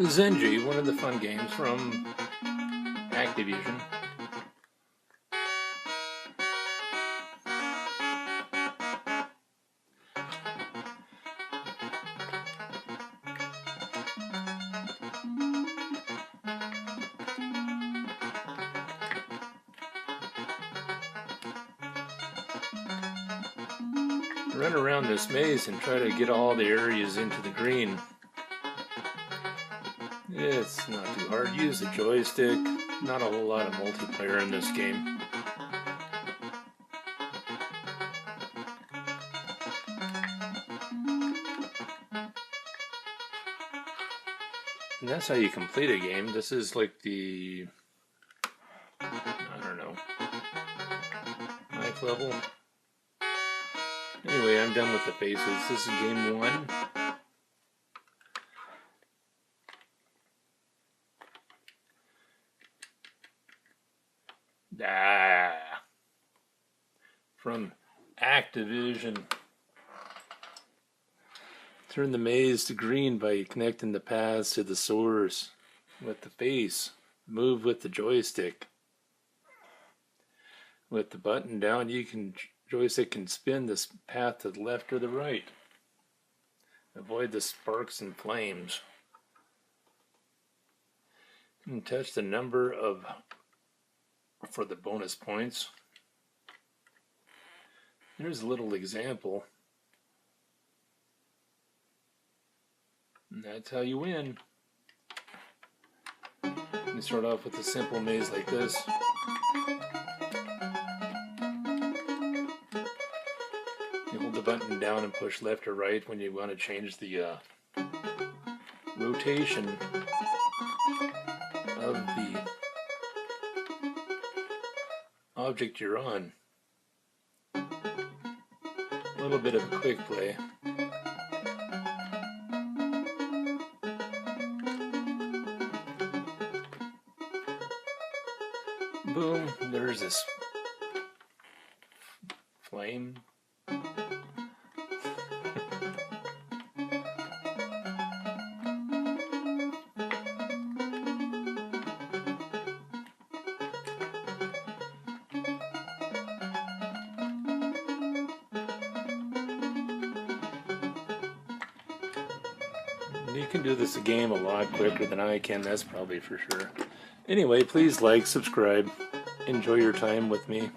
Zenji, one of the fun games from Activision. Run around this maze and try to get all the areas into the green. It's not too hard. Use the joystick. Not a whole lot of multiplayer in this game. And that's how you complete a game. This is like the, I don't know, 9th level. Anyway, I'm done with the faces. This is game 1. From Activision. Turn the maze to green by connecting the paths to the source with the face. Move with the joystick. With the button down, joystick can spin this path to the left or the right. Avoid the sparks and flames. And touch the number for the bonus points. Here's a little example. And that's how you win. You start off with a simple maze like this. You hold the button down and push left or right when you want to change the rotation of the object you're on. A little bit of a quick play. Boom, there's this flame. You can do this game a lot quicker than I can, that's probably for sure. Anyway, please like, subscribe, enjoy your time with me.